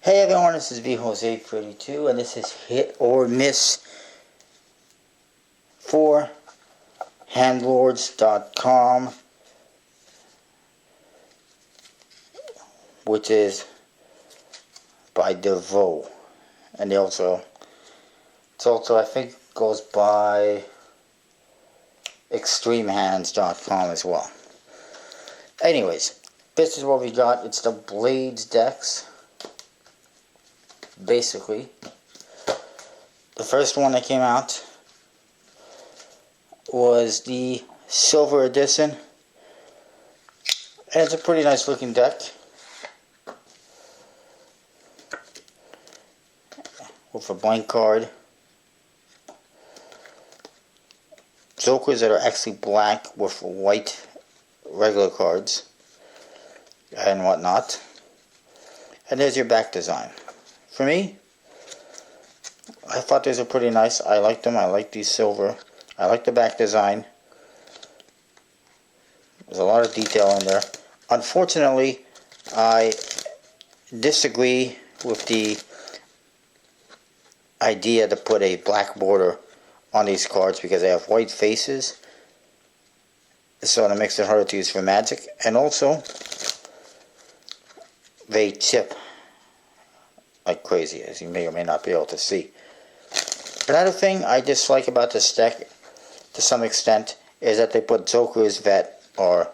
Hey everyone, this is VJose32 and this is Hit or Miss for Handlords.com, which is by DeVoe. And it's also I think goes by ExtremeHands.com as well. Anyways, this is what we got. It's the Blades decks. Basically, the first one that came out was the Silver Edition, and it's a pretty nice looking deck with a blank card, jokers that are actually black with white regular cards and whatnot, and there's your back design. For me, I thought these are pretty nice. I like them. I like these silver. I like the back design. There's a lot of detail in there. Unfortunately, I disagree with the idea to put a black border on these cards because they have white faces. So it makes it harder to use for Magic. And also, they chip like crazy, as you may or may not be able to see. Another thing I dislike about this deck, to some extent, is that they put jokers that are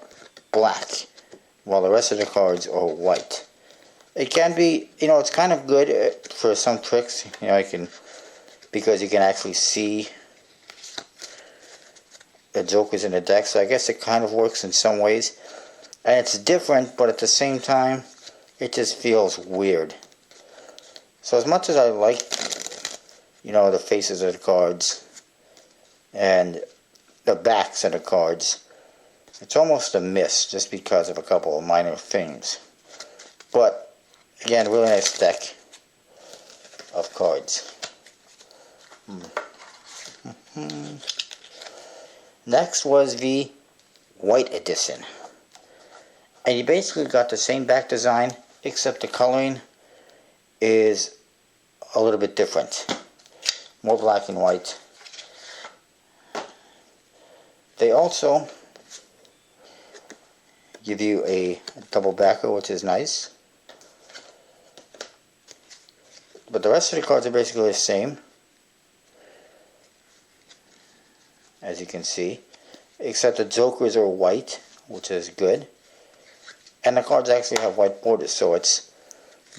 black, while the rest of the cards are white. It can be, it's kind of good for some tricks, because you can actually see the jokers in the deck, so I guess it kind of works in some ways. And it's different, but at the same time, it just feels weird. So as much as I like, the faces of the cards and the backs of the cards, it's almost a miss just because of a couple of minor things. But, again, really nice deck of cards. Next was the White Edition. And you basically got the same back design, except the coloring is a little bit different. More black and white. They also give you a double backer, which is nice. But the rest of the cards are basically the same, as you can see, except the jokers are white, which is good. And the cards actually have white borders, so it's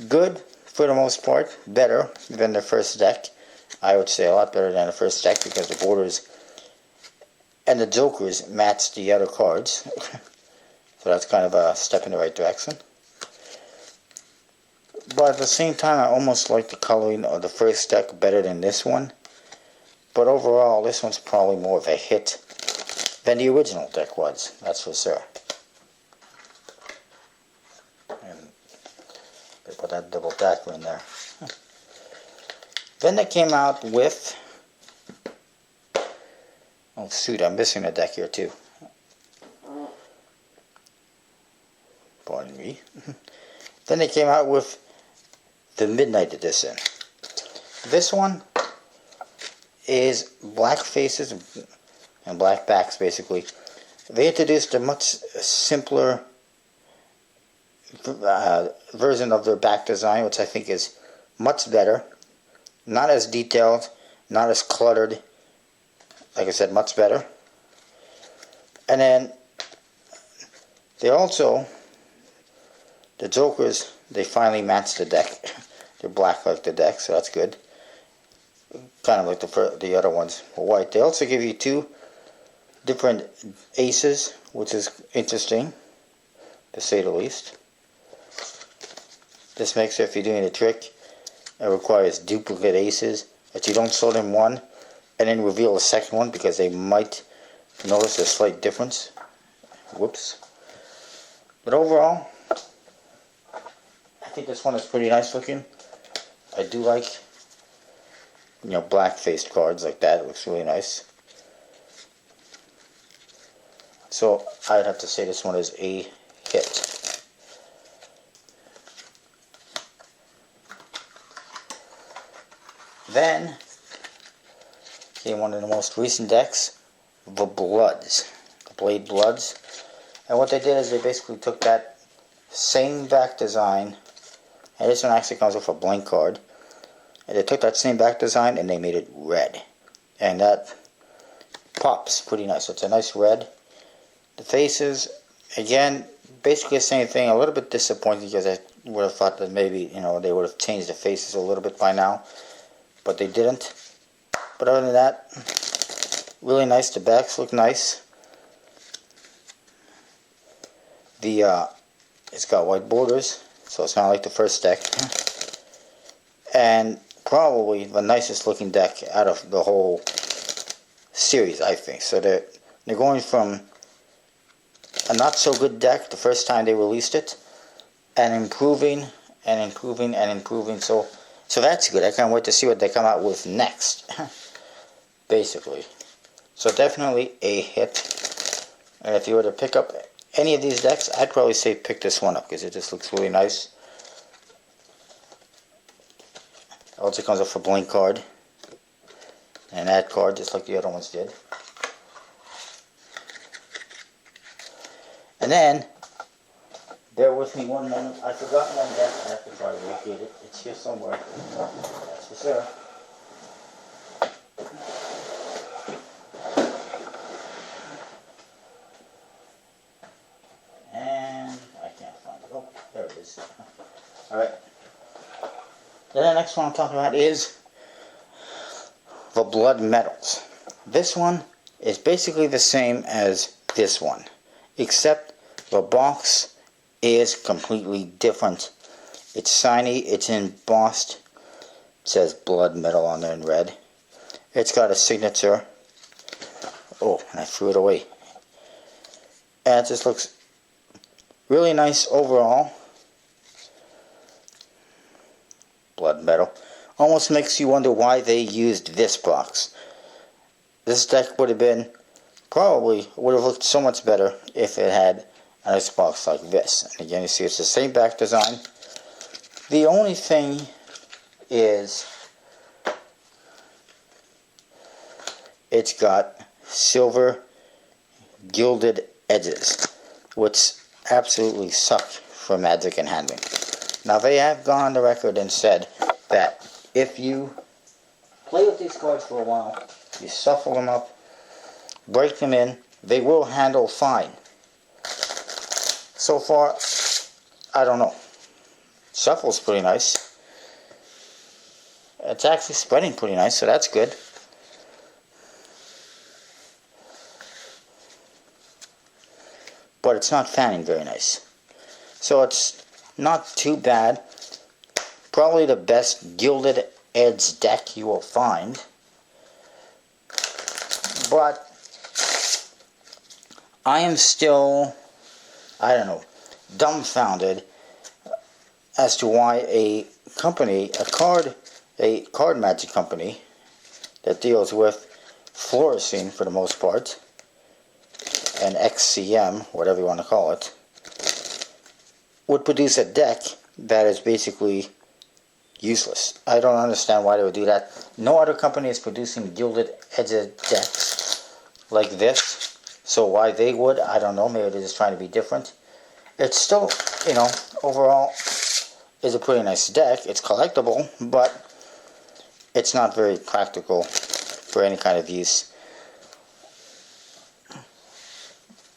good for the most part, better than the first deck. I would say a lot better than the first deck because the borders and the jokers match the other cards. So that's kind of a step in the right direction. But at the same time, I almost like the coloring of the first deck better than this one. But overall, this one's probably more of a hit than the original deck was, that's for sure. Put that double backer in there. Then they came out with, oh shoot, I'm missing a deck here too. Pardon me. Then they came out with the Midnight Edition. This one is black faces and black backs basically. They introduced a much simpler version of their back design, which I think is much better. Not as detailed, not as cluttered. Like I said, much better. And then they also, the jokers, they finally matched the deck. They're black like the deck, so that's good. Kind of like the other ones were white. They also give you two different aces, which is interesting, to say the least. This makes it, if you're doing a trick, it requires duplicate aces, that you don't sort in one and then reveal the second one because they might notice a slight difference. Whoops. But overall, I think this one is pretty nice looking. I do like, black faced cards like that. It looks really nice. So I'd have to say this one is a hit. then came one of the most recent decks, the Bloods, the Blade Bloods. And what they did is they basically took that same back design, and this one actually comes with a blank card, and they took that same back design and they made it red. And that pops pretty nice. It's a nice red. The faces, again, basically the same thing. A little bit disappointed because I would have thought that maybe, they would have changed the faces a little bit by now, but they didn't. But other than that, really nice. The backs look nice. It's got white borders, so it's not like the first deck. And probably the nicest looking deck out of the whole series, I think. So they're going from a not so good deck the first time they released it, and improving and improving and improving. So that's good. I can't wait to see what they come out with next. Basically. So definitely a hit. And if you were to pick up any of these decks, I'd probably say pick this one up because it just looks really nice. It also comes with a blank card and that card just like the other ones did. And then, bear with me one moment. I forgot one deck. I have to try to locate it. It's here somewhere. That's for sure. And I can't find it. Oh, there it is. Alright. Then the next one I'm talking about is the Blood Metals. This one is basically the same as this one, except the box is completely different. It's shiny, it's embossed. It says Blood Metal on there in red. It's got a signature. Oh, and I threw it away. And it just looks really nice overall. Blood Metal. Almost makes you wonder why they used this box. This deck would have been, probably would have looked so much better if it had a nice box like this. And again, you see it's the same back design. The only thing is it's got silver gilded edges, which absolutely suck for Magic and handling. Now they have gone on the record and said that if you play with these cards for a while, you shuffle them up, break them in, they will handle fine. So far, I don't know. Shuffle's pretty nice. It's actually spreading pretty nice, so that's good. But it's not fanning very nice. So it's not too bad. Probably the best gilded edge deck you will find. But I am still, dumbfounded as to why a company, a card magic company that deals with fluorescein for the most part, and XCM, whatever you want to call it, would produce a deck that is basically useless. I don't understand why they would do that. No other company is producing gilded edged decks like this, so why they would, I don't know. Maybe they're just trying to be different. It's still, overall is a pretty nice deck. It's collectible, but it's not very practical for any kind of use.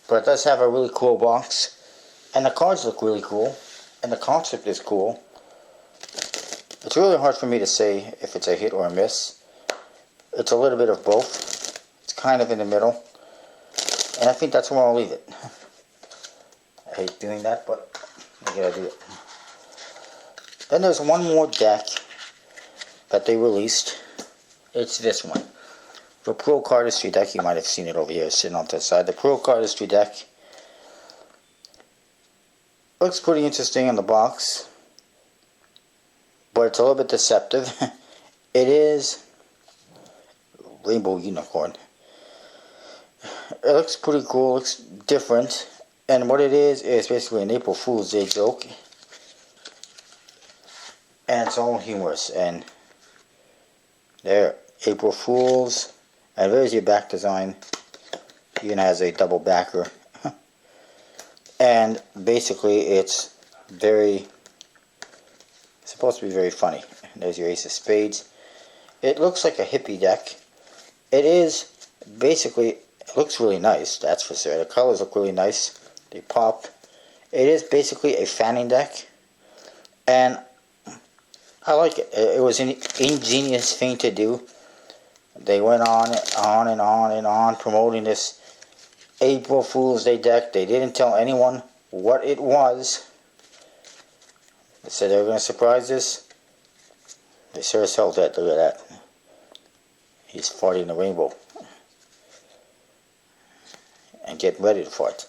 But it does have a really cool box, and the cards look really cool, and the concept is cool. It's really hard for me to say if it's a hit or a miss. It's a little bit of both. It's kind of in the middle, and I think that's where I'll leave it. I hate doing that, but I gotta do it. Then there's one more deck that they released. It's this one. The Pro Cardistry deck. You might have seen it over here sitting on the side. The Pro Cardistry deck looks pretty interesting in the box, but it's a little bit deceptive. It is Rainbow Unicorn. It looks pretty cool, looks different, and what it is basically an April Fool's Day joke, and it's all humorous, and There, April Fools. And there's your back design. Even has a double backer. And basically it's supposed to be very funny. There's your Ace of Spades. It looks like a hippie deck. It is basically, it looks really nice, that's for sure. The colors look really nice. They pop. It is basically a fanning deck. And I like it. It was an ingenious thing to do. They went on and on promoting this April Fool's Day deck. They didn't tell anyone what it was. They said they were going to surprise us. They sure as hell did. Look at that. He's farting the rainbow. And getting ready to fart.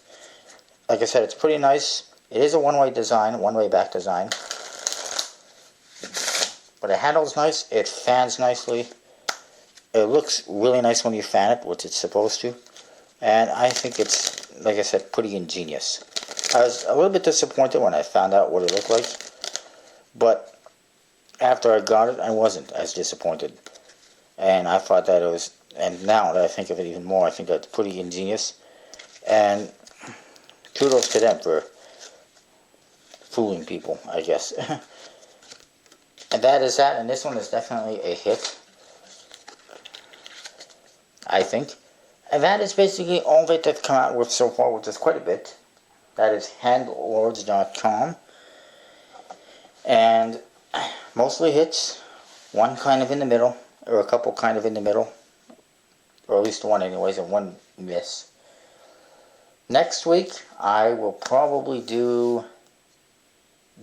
Like I said, it's pretty nice. It is a one-way design, one-way back design. But it handles nice. It fans nicely. It looks really nice when you fan it, which it's supposed to. And I think it's, like I said, pretty ingenious. I was a little bit disappointed when I found out what it looked like. But after I got it, I wasn't as disappointed. And I thought that it was, and now that I think of it even more, I think that's pretty ingenious. And kudos to them for fooling people, I guess. And that is that, and this one is definitely a hit, I think. And that is basically all that they've come out with so far, which is quite a bit. That is handlords.com. And mostly hits, one kind of in the middle, or a couple kind of in the middle, or at least one anyways, and one miss. Next week, I will probably do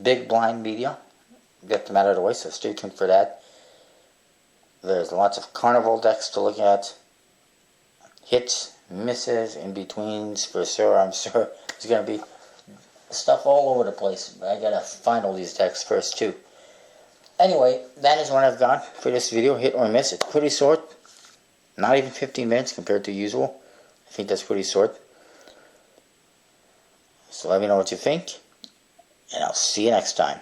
Big Blind Media. Get them out of the way, so stay tuned for that. There's lots of carnival decks to look at. Hits, misses, in-betweens, for sure. I'm sure there's going to be stuff all over the place. But I got to find all these decks first, too. Anyway, that is what I've got for this video. Hit or miss. It's pretty short. Not even 15 minutes compared to usual. I think that's pretty short. So let me know what you think. And I'll see you next time.